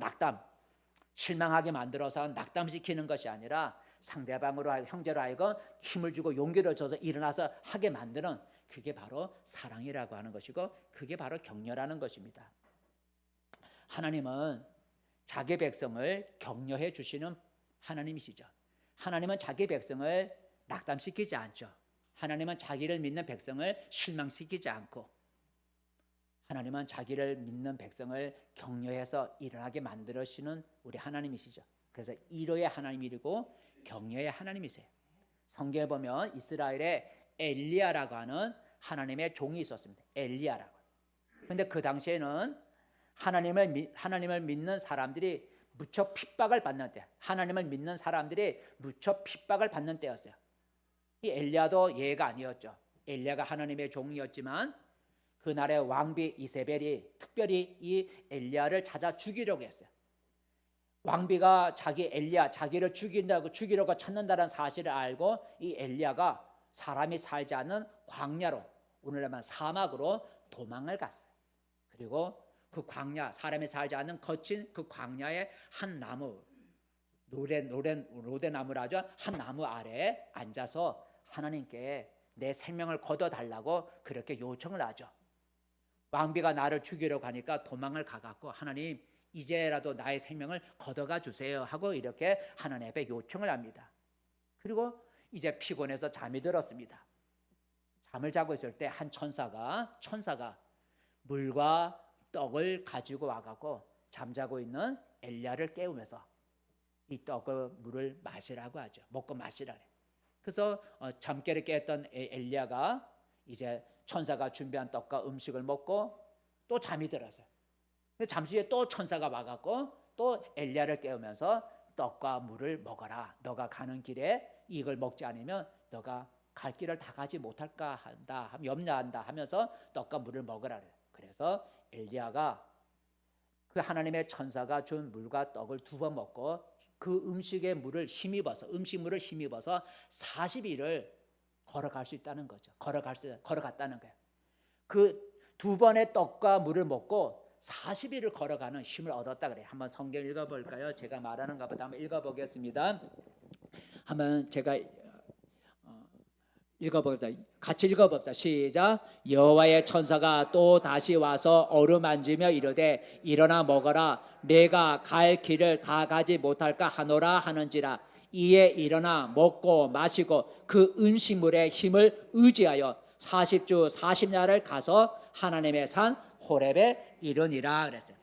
S1: 실망하게 만들어서 낙담시키는 것이 아니라 상대방으로 형제로 하여금 힘을 주고 용기를 줘서 일어나서 하게 만드는, 그게 바로 사랑이라고 하는 것이고, 그게 바로 격려라는 것입니다. 하나님은 자기 백성을 격려해 주시는 하나님이시죠. 하나님은 자기 백성을 낙담시키지 않죠. 하나님은 자기를 믿는 백성을 실망시키지 않고, 하나님은 자기를 믿는 백성을 격려해서 일어나게 만들으시는 우리 하나님이시죠. 그래서 위로의 하나님이고 격려의 하나님이세요. 성경에 보면 이스라엘의 엘리야라고 하는 하나님의 종이 있었습니다. 엘리야라고. 근데 그 당시에는 하나님을 믿는 사람들이 무척 핍박을 받는 때, 하나님을 믿는 사람들이 무척 핍박을 받는 때였어요. 이 엘리야도 예가 아니었죠. 엘리야가 하나님의 종이었지만 그날의 왕비 이세벨이 특별히 이 엘리야를 찾아 죽이려고 했어요. 왕비가 자기를 죽이려고 찾는다는 사실을 알고 이 엘리야가 사람이 살지 않는 광야로, 오늘날 말하면 사막으로 도망을 갔어요. 그리고 그 광야, 사람이 살지 않는 거친 그 광야의 한 나무, 로데나무라죠. 한 나무 아래에 앉아서 하나님께 내 생명을 거둬달라고 그렇게 요청을 하죠. 왕비가 나를 죽이려고 하니까 도망을 가갖고 하나님 이제라도 나의 생명을 거둬가 주세요 하고 이렇게 하나님 앞에 요청을 합니다. 그리고 이제 피곤해서 잠이 들었습니다. 잠을 자고 있을 때 한 천사가 물과 떡을 가지고 와갖고 잠자고 있는 엘리야를 깨우면서 이 떡을 물을 마시라고 하죠. 먹고 마시라. 그래서 잠결에 깼던 엘리야가 이제 천사가 준비한 떡과 음식을 먹고 또 잠이 들었어요. 잠시 후에 또 천사가 와갖고 또 엘리야를 깨우면서 떡과 물을 먹어라. 너가 가는 길에 이걸 먹지 않으면 너가 갈 길을 다 가지 못할까 한다, 염려한다 하면서 떡과 물을 먹으라. 그래서 엘리야가 그 하나님의 천사가 준 물과 떡을 2번 먹고 그 음식의 물을 힘입어서 40일을 걸어갈 수 있다는 거죠. 걸어갔다는 거예요. 그 2번의 떡과 물을 먹고 40일을 걸어가는 힘을 얻었다 그래요. 한번 성경 읽어볼까요? 제가 말하는 것보다 한번 읽어보겠습니다. 한번 제가 읽어보겠습니다. 같이 읽어봅시다. 시작. 여호와의 천사가 또 다시 와서 어루만지며 이르되 일어나 먹어라. 내가 갈 길을 다 가지 못할까 하노라 하는지라. 이에 일어나 먹고 마시고 그 음식물의 힘을 의지하여 40주 40날을 가서 하나님의 산 호렙에 이르니라 그랬어요.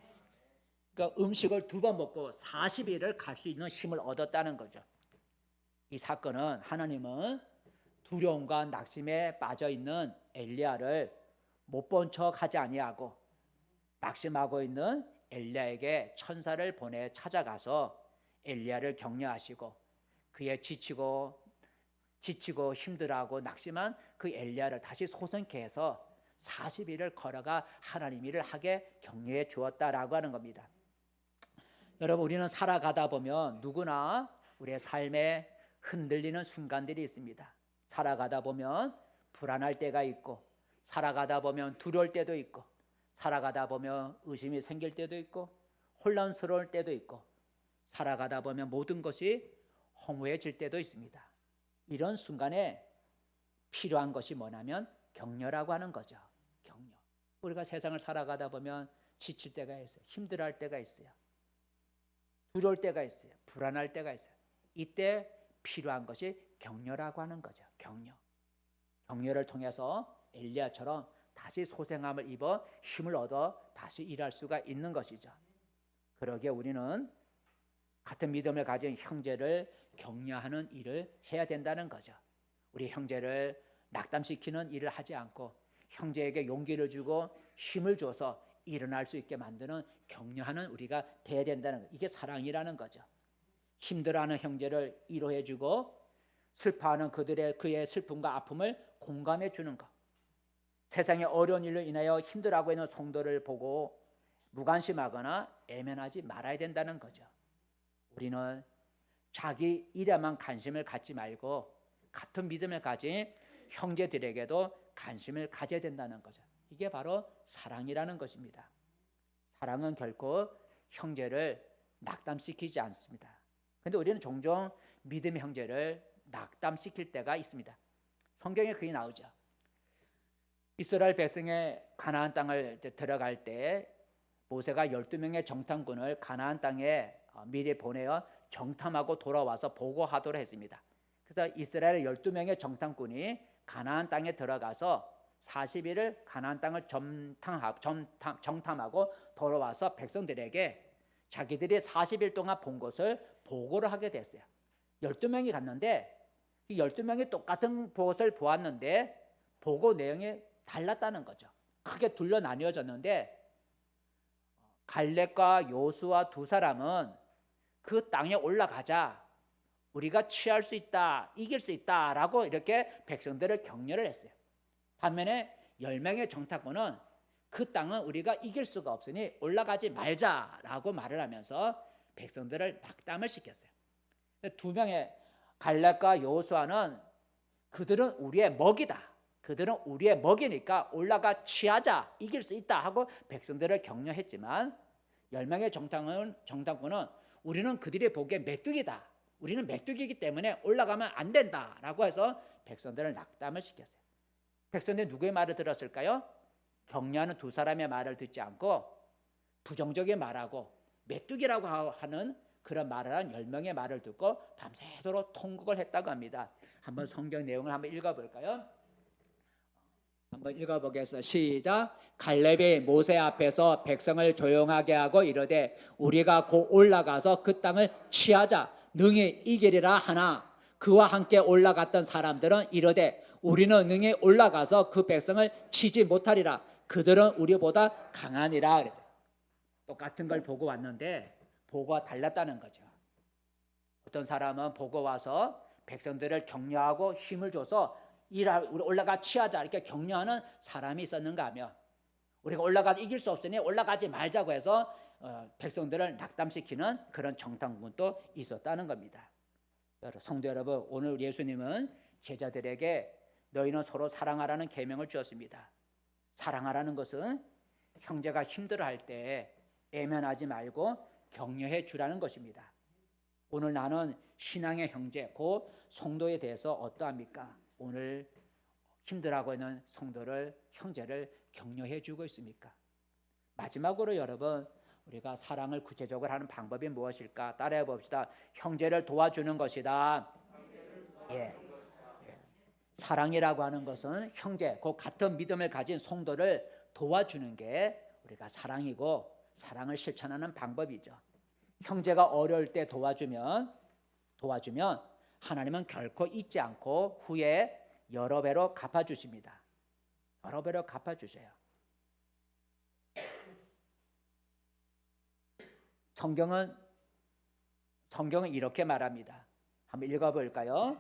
S1: 그러니까 음식을 2번 먹고 40일을 갈 수 있는 힘을 얻었다는 거죠. 이 사건은 하나님은 두려움과 낙심에 빠져 있는 엘리야를 못 본 척하지 아니하고 낙심하고 있는 엘리야에게 천사를 보내 찾아가서 엘리야를 격려하시고 그의 지치고 힘들어하고 낙심한 그 엘리야를 다시 소생케 해서 40일을 걸어가 하나님 일을 하게 격려해 주었다라고 하는 겁니다. 여러분, 우리는 살아가다 보면 누구나 우리의 삶에 흔들리는 순간들이 있습니다. 살아가다 보면 불안할 때가 있고, 살아가다 보면 두려울 때도 있고, 살아가다 보면 의심이 생길 때도 있고, 혼란스러울 때도 있고, 살아가다 보면 모든 것이 허무해질 때도 있습니다. 이런 순간에 필요한 것이 뭐냐면 격려라고 하는 거죠. 격려. 우리가 세상을 살아가다 보면 지칠 때가 있어요. 힘들어할 때가 있어요. 두려울 때가 있어요. 불안할 때가 있어요. 이때 필요한 것이 격려라고 하는 거죠. 격려. 격려를 통해서 엘리야처럼 다시 소생함을 입어 힘을 얻어 다시 일할 수가 있는 것이죠. 그러기에 우리는 같은 믿음을 가진 형제를 격려하는 일을 해야 된다는 거죠. 우리 형제를 낙담시키는 일을 하지 않고 형제에게 용기를 주고 힘을 줘서 일어날 수 있게 만드는 격려하는 우리가 돼야 된다는 거. 이게 사랑이라는 거죠. 힘들어하는 형제를 위로해주고 슬퍼하는 그의 슬픔과 아픔을 공감해 주는 것. 세상의 어려운 일로 인하여 힘들어하고 있는 성도를 보고 무관심하거나 애면하지 말아야 된다는 거죠. 우리는 자기 일에만 관심을 갖지 말고 같은 믿음을 가진 형제들에게도 관심을 가져야 된다는 거죠. 이게 바로 사랑이라는 것입니다. 사랑은 결코 형제를 낙담시키지 않습니다. 그런데 우리는 종종 믿음의 형제를 낙담시킬 때가 있습니다. 성경에 그게 나오죠. 이스라엘 백성의 가나안 땅을 들어갈 때 모세가 12명의 정탐꾼을 가나안 땅에 미리 보내어 정탐하고 돌아와서 보고하도록 했습니다. 그래서 이스라엘 12명의 정탐꾼이 가나안 땅에 들어가서 40일을 가나안 땅을 정탐하고 돌아와서 백성들에게 자기들이 40일 동안 본 것을 보고를 하게 됐어요. 12명이 갔는데 이 12명이 똑같은 것을 보았는데 보고 내용이 달랐다는 거죠. 크게 둘러 나뉘어졌는데 갈렙과 요수아 두 사람은 그 땅에 올라가자, 우리가 취할 수 있다, 이길 수 있다라고 이렇게 백성들을 격려를 했어요. 반면에 10명의 정탐꾼은 그 땅은 우리가 이길 수가 없으니 올라가지 말자라고 말을 하면서 백성들을 낙담을 시켰어요. 두 명의 갈렙과 여호수아는 그들은 우리의 먹이다, 그들은 우리의 먹이니까 올라가 취하자, 이길 수 있다 하고 백성들을 격려했지만 10명의 정탐꾼은 우리는 그들이 보기에 메뚜기다, 우리는 메뚜기이기 때문에 올라가면 안 된다라고 해서 백성들을 낙담을 시켰어요. 백성들이 누구의 말을 들었을까요? 격려하는 두 사람의 말을 듣지 않고 부정적인 말하고 메뚜기라고 하는 그런 말을 한 10명의 말을 듣고 밤새도록 통곡을 했다고 합니다. 한번 성경 내용을 한번 읽어볼까요? 한번 읽어보겠습니다. 시작. 갈렙이 모세 앞에서 백성을 조용하게 하고 이르되 우리가 곧 올라가서 그 땅을 취하자, 능히 이기리라 하나 그와 함께 올라갔던 사람들은 이르되 우리는 능히 올라가서 그 백성을 치지 못하리라, 그들은 우리보다 강하니라. 그랬어요. 똑같은 걸 보고 왔는데 보고가 달랐다는 거죠. 어떤 사람은 보고 와서 백성들을 격려하고 힘을 줘서 우리 올라가 취하자 이렇게 격려하는 사람이 있었는가 하면, 우리가 올라가서 이길 수 없으니 올라가지 말자고 해서 백성들을 낙담시키는 그런 정탐꾼도 있었다는 겁니다. 성도 여러분, 오늘 예수님은 제자들에게 너희는 서로 사랑하라는 계명을 주었습니다. 사랑하라는 것은 형제가 힘들어할 때 애면하지 말고 격려해 주라는 것입니다. 오늘 나는 신앙의 형제, 그 성도에 대해서 어떠합니까? 오늘 힘들어하고 있는 성도를, 형제를 격려해 주고 있습니까? 마지막으로 여러분, 우리가 사랑을 구체적으로 하는 방법이 무엇일까? 따라해 봅시다. 형제를 도와주는 것이다. 예. 사랑이라고 하는 것은 형제, 그 같은 믿음을 가진 성도를 도와주는 게 우리가 사랑이고, 사랑을 실천하는 방법이죠. 형제가 어려울 때 도와주면 하나님은 결코 잊지 않고 후에 여러 배로 갚아주십니다. 여러 배로 갚아주셔요. 성경은 이렇게 말합니다. 한번 읽어볼까요?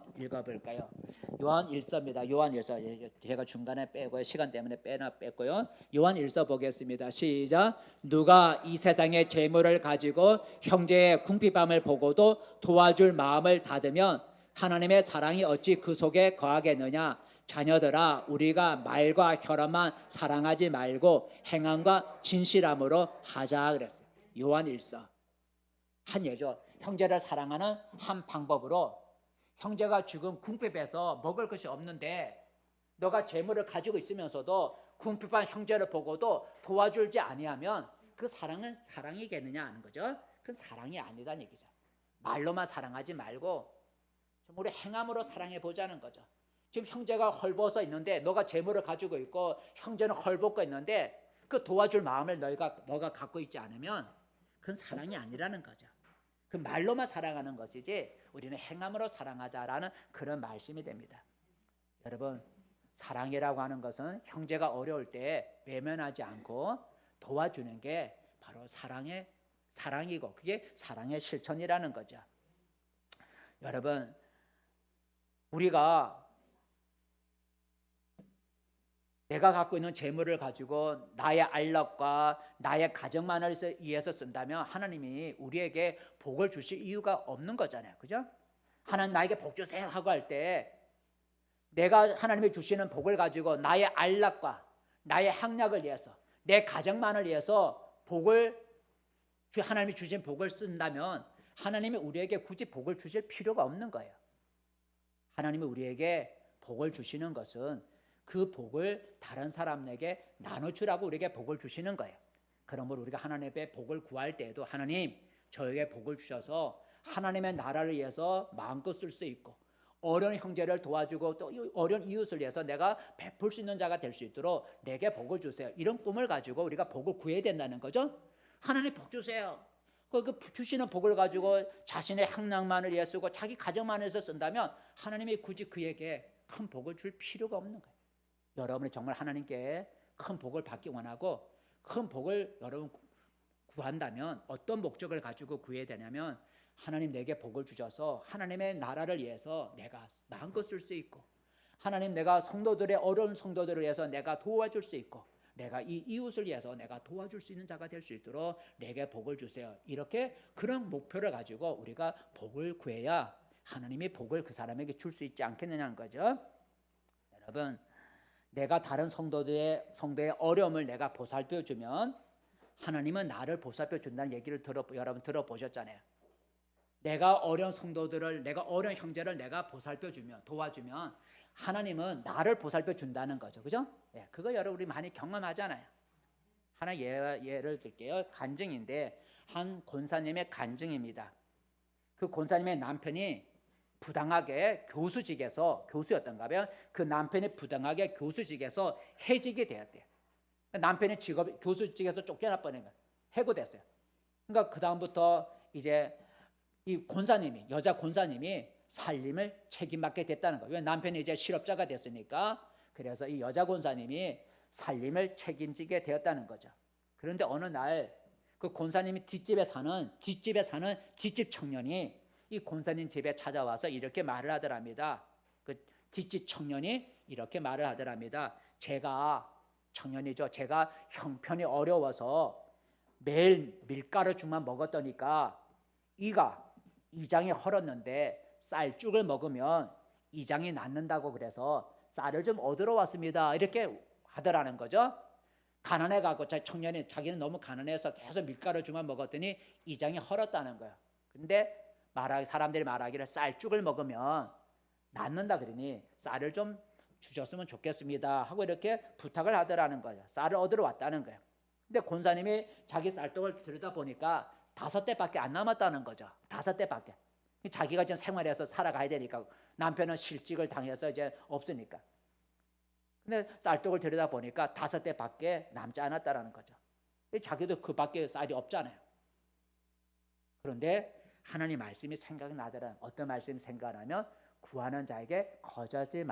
S1: 요한 1서입니다. 요한 1서, 제가 중간에 빼고요, 시간 때문에 뺐고요. 요한 1서 보겠습니다. 시작. 누가 이 세상의 재물을 가지고 형제의 궁핍함을 보고도 도와줄 마음을 닫으면 하나님의 사랑이 어찌 그 속에 거하겠느냐. 자녀들아, 우리가 말과 혈압만 사랑하지 말고 행함과 진실함으로 하자 그랬어요. 요한 1서. 한 예죠. 형제를 사랑하는 한 방법으로, 형제가 지금 궁핍해서 먹을 것이 없는데 너가 재물을 가지고 있으면서도 궁핍한 형제를 보고도 도와주지 아니하면 그 사랑은 사랑이겠느냐 하는 거죠. 그 사랑이 아니다는 얘기죠. 말로만 사랑하지 말고 좀 우리 행함으로 사랑해 보자는 거죠. 지금 형제가 헐벗어 있는데 너가 재물을 가지고 있고 형제는 헐벗고 있는데 그 도와줄 마음을 너가 갖고 있지 않으면 그건 사랑이 아니라는 거죠. 그 말로만 사랑하는 것이지 우리는 행함으로 사랑하자라는 그런 말씀이 됩니다. 여러분, 사랑이라고 하는 것은 형제가 어려울 때 외면하지 않고 도와주는 게 바로 사랑이고 그게 사랑의 실천이라는 거죠. 여러분, 우리가 내가 갖고 있는 재물을 가지고 나의 안락과 나의 가정만을 위해서 쓴다면 하나님이 우리에게 복을 주실 이유가 없는 거잖아요. 그죠? 하나님 나에게 복 주세요 하고 할 때 내가 하나님이 주시는 복을 가지고 나의 안락과 나의 향락을 위해서 내 가정만을 위해서 하나님이 주신 복을 쓴다면 하나님이 우리에게 굳이 복을 주실 필요가 없는 거예요. 하나님이 우리에게 복을 주시는 것은 그 복을 다른 사람에게 나눠주라고 우리에게 복을 주시는 거예요. 그러므로 우리가 하나님의 복을 구할 때에도 하나님 저에게 복을 주셔서 하나님의 나라를 위해서 마음껏 쓸 수 있고 어려운 형제를 도와주고 또 어려운 이웃을 위해서 내가 베풀 수 있는 자가 될 수 있도록 내게 복을 주세요. 이런 꿈을 가지고 우리가 복을 구해야 된다는 거죠. 하나님 복 주세요. 그 주시는 복을 가지고 자신의 향락만을 위해 쓰고 자기 가정만을 위해서 쓴다면 하나님이 굳이 그에게 큰 복을 줄 필요가 없는 거예요. 여러분이 정말 하나님께 큰 복을 받기 원하고 큰 복을 여러분 구한다면 어떤 목적을 가지고 구해야 되냐면 하나님 내게 복을 주셔서 하나님의 나라를 위해서 내가 마음껏 쓸 수 있고 하나님 내가 성도들의 어려운 성도들을 위해서 내가 도와줄 수 있고 내가 이 이웃을 위해서 내가 도와줄 수 있는 자가 될 수 있도록 내게 복을 주세요. 이렇게 그런 목표를 가지고 우리가 복을 구해야 하나님이 복을 그 사람에게 줄 수 있지 않겠느냐는 거죠. 여러분 내가 다른 성도의 어려움을 내가 보살펴 주면 하나님은 나를 보살펴 준다는 얘기를 여러분 들어보셨잖아요. 내가 어려운 성도들을 내가 어려운 형제를 내가 보살펴 주면 도와주면 하나님은 나를 보살펴 준다는 거죠. 그죠? 예, 그거 여러분 우리 많이 경험하잖아요. 하나 예를 들게요. 간증인데 한 권사님의 간증입니다. 그 권사님의 남편이 부당하게 교수였던가 봐요. 그 남편이 부당하게 교수직에서 해직이 되었대요. 남편의 직업 교수직에서 쫓겨날 뻔한 거예요. 해고됐어요. 그러니까 그 다음부터 이제 이 권사님이 여자 권사님이 살림을 책임받게 됐다는 거예요. 왜 남편이 이제 실업자가 됐으니까. 그래서 이 여자 권사님이 살림을 책임지게 되었다는 거죠. 그런데 어느 날 그 권사님이 뒷집 청년이 이 권사님 집에 찾아와서 이렇게 말을 하더랍니다. 그 뒷집 청년이 이렇게 말을 하더랍니다. 제가 청년이죠. 제가 형편이 어려워서 매일 밀가루죽만 먹었더니까 이장이 헐었는데 쌀죽을 먹으면 이장이 낫는다고 그래서 쌀을 좀 얻으러 왔습니다. 이렇게 하더라는 거죠. 가난해가고 청년이 자기는 너무 가난해서 계속 밀가루죽만 먹었더니 이장이 헐었다는 거예요. 근데 사람들이 말하기를 쌀죽을 먹으면 낫는다 그러니 쌀을 좀 주셨으면 좋겠습니다 하고 이렇게 부탁을 하더라는 거예요. 쌀을 얻으러 왔다는 거예요. 근데 권사님이 자기 쌀떡을 들여다보니까 5대밖에 안 남았다는 거죠. 5대밖에. 자기가 지금 생활해서 살아가야 되니까 남편은 실직을 당해서 이제 없으니까. 근데 쌀떡을 들여다보니까 5대밖에 남지 않았다는 거죠. 자기도 그 밖에 쌀이 없잖아요. 그런데 하나님 말씀이 생각이 나더라. 어떤 말씀이 생각나면 구하는 자에게 거절하지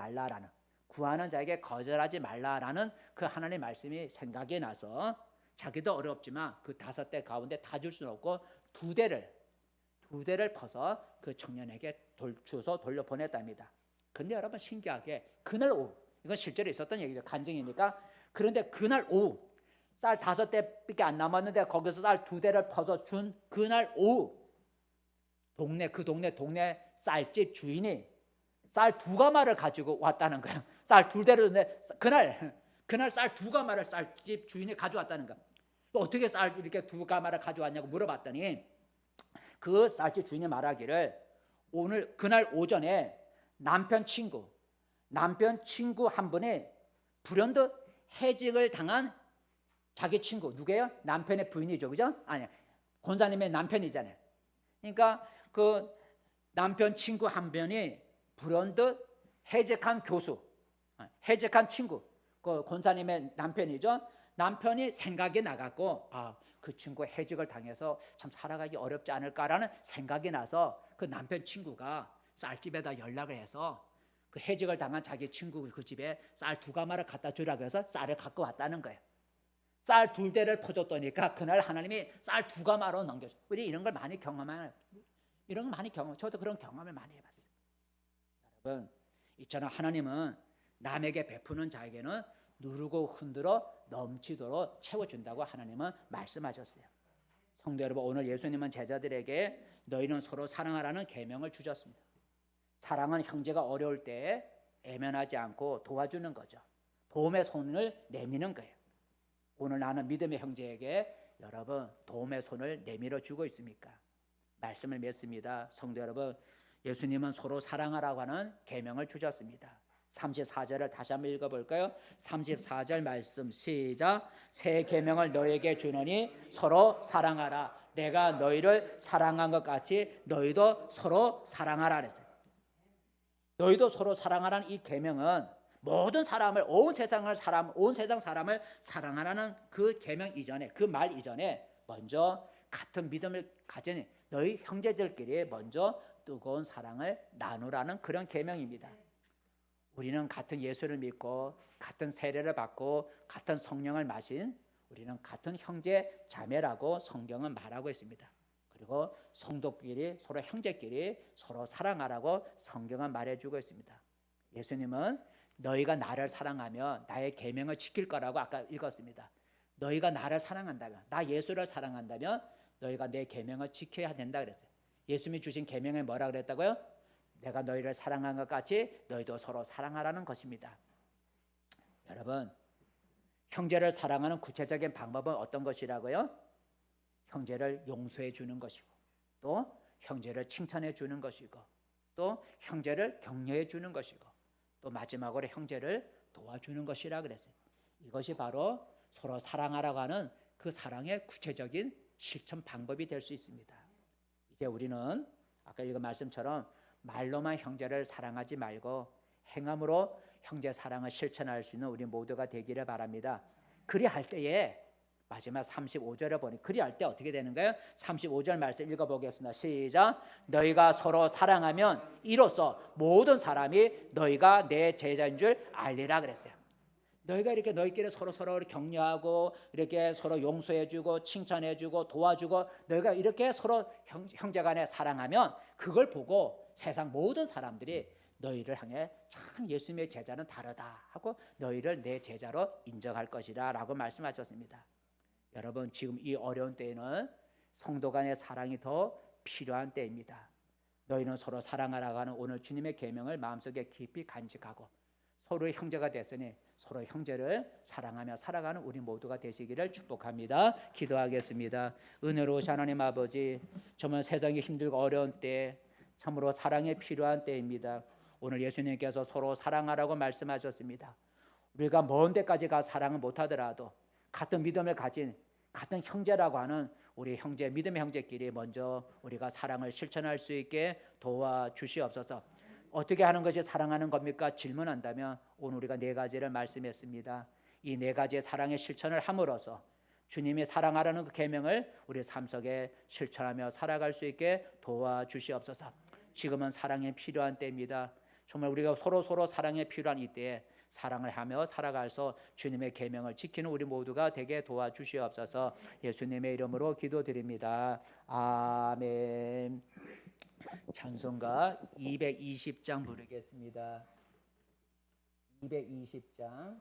S1: 말라라는 그 하나님 말씀이 생각이 나서 자기도 어렵지만 그 5대 가운데 다 줄 수는 없고 2대를 퍼서 그 청년에게 주서 돌려보냈답니다. 근데 여러분 신기하게 그날 오후, 이건 실제로 있었던 얘기죠. 간증이니까. 그런데 그날 오후 쌀 5대밖에 안 남았는데 거기서 쌀 2대를 퍼서 준 그날 오후 그 동네 쌀집 주인이 쌀 2가마를 가지고 왔다는 거예요. 쌀 2대를 줬는데 그날 쌀 2가마를 쌀집 주인이 가져왔다는 거예요. 어떻게 쌀 이렇게 2가마를 가져왔냐고 물어봤더니 그 쌀집 주인이 말하기를 그날 오전에 남편 친구 한 분이 불현듯 해직을 당한 자기 친구 누구예요? 남편의 부인이죠, 그죠? 아니, 권사님의 남편이잖아요. 그러니까 그 남편 친구 한 분이 불현듯 해직한 친구, 그 권사님의 남편이죠. 남편이 생각이 나갖고 그 친구 해직을 당해서 참 살아가기 어렵지 않을까라는 생각이 나서 그 남편 친구가 쌀집에다 연락을 해서 그 해직을 당한 자기 친구 그 집에 쌀 2가마를 갖다 주라고 해서 쌀을 갖고 왔다는 거예요. 쌀 2대를 퍼줬더니까 그날 하나님이 쌀 2가마로 넘겨줘. 우리 이런 걸 많이 경험해요. 저도 그런 경험을 많이 해봤어요. 여러분, 이처럼 하나님은 남에게 베푸는 자에게는 누르고 흔들어 넘치도록 채워준다고 하나님은 말씀하셨어요. 성도 여러분, 오늘 예수님은 제자들에게 너희는 서로 사랑하라는 계명을 주셨습니다. 사랑은 형제가 어려울 때 애면하지 않고 도와주는 거죠. 도움의 손을 내미는 거예요. 오늘 나는 믿음의 형제에게 여러분 도움의 손을 내밀어 주고 있습니까? 말씀을 맺습니다. 성도 여러분, 예수님은 서로 사랑하라고 하는 계명을 주셨습니다. 34절을 다시 한번 읽어볼까요? 34절 말씀 시작. 새 계명을 너에게 주노니 서로 사랑하라. 내가 너희를 사랑한 것 같이 너희도 서로 사랑하라 그랬어요. 너희도 서로 사랑하라는 이 계명은 모든 사람을 온 세상 사람을 사랑하라는 그 계명 이전에 그 말 이전에 먼저 같은 믿음을 가진 너희 형제들끼리 먼저 뜨거운 사랑을 나누라는 그런 계명입니다. 우리는 같은 예수를 믿고 같은 세례를 받고 같은 성령을 마신 우리는 같은 형제 자매라고 성경은 말하고 있습니다. 그리고 성도끼리 서로 형제끼리 서로 사랑하라고 성경은 말해주고 있습니다. 예수님은 너희가 나를 사랑하면 나의 계명을 지킬 거라고 아까 읽었습니다. 너희가 나를 사랑한다면, 나 예수를 사랑한다면 너희가 내 계명을 지켜야 된다 그랬어요. 예수님이 주신 계명이 뭐라 그랬다고요? 내가 너희를 사랑한 것 같이 너희도 서로 사랑하라는 것입니다. 여러분, 형제를 사랑하는 구체적인 방법은 어떤 것이라고요? 형제를 용서해 주는 것이고, 또 형제를 칭찬해 주는 것이고, 또 형제를 격려해 주는 것이고, 또 마지막으로 형제를 도와주는 것이라 그랬어요. 이것이 바로 서로 사랑하라고 하는 그 사랑의 구체적인 실천 방법이 될 수 있습니다. 이제 우리는 아까 읽은 말씀처럼 말로만 형제를 사랑하지 말고 행함으로 형제 사랑을 실천할 수 있는 우리 모두가 되기를 바랍니다. 그리할 때에 마지막 35절을 보니 그리할 때 어떻게 되는가요? 35절 말씀 읽어보겠습니다. 시작. 너희가 서로 사랑하면 이로써 모든 사람이 너희가 내 제자인 줄 알리라 그랬어요. 너희가 이렇게 너희끼리 서로 격려하고 이렇게 서로 용서해주고 칭찬해주고 도와주고 너희가 이렇게 서로 형제간에 사랑하면 그걸 보고 세상 모든 사람들이 너희를 향해 참 예수님의 제자는 다르다 하고 너희를 내 제자로 인정할 것이라 라고 말씀하셨습니다. 여러분, 지금 이 어려운 때에는 성도 간의 사랑이 더 필요한 때입니다. 너희는 서로 사랑하라고 하는 오늘 주님의 계명을 마음속에 깊이 간직하고 서로의 형제가 됐으니 서로 형제를 사랑하며 살아가는 우리 모두가 되시기를 축복합니다. 기도하겠습니다. 은혜로우신 하나님 아버지, 정말 세상이 힘들고 어려운 때 참으로 사랑이 필요한 때입니다. 오늘 예수님께서 서로 사랑하라고 말씀하셨습니다. 우리가 먼 데까지 가 사랑을 못하더라도 같은 믿음을 가진 같은 형제라고 하는 우리 형제, 믿음의 형제끼리 먼저 우리가 사랑을 실천할 수 있게 도와주시옵소서. 어떻게 하는 것이 사랑하는 겁니까? 질문한다면 오늘 우리가 네 가지를 말씀했습니다. 이 네 가지의 사랑의 실천을 함으로써 주님이 사랑하라는 그 계명을 우리 삶 속에 실천하며 살아갈 수 있게 도와주시옵소서. 지금은 사랑이 필요한 때입니다. 정말 우리가 서로 사랑이 필요한 이때에 사랑을 하며 살아가서 주님의 계명을 지키는 우리 모두가 되게 도와주시옵소서. 예수님의 이름으로 기도드립니다. 아멘. 찬송가 220장 부르겠습니다. 220장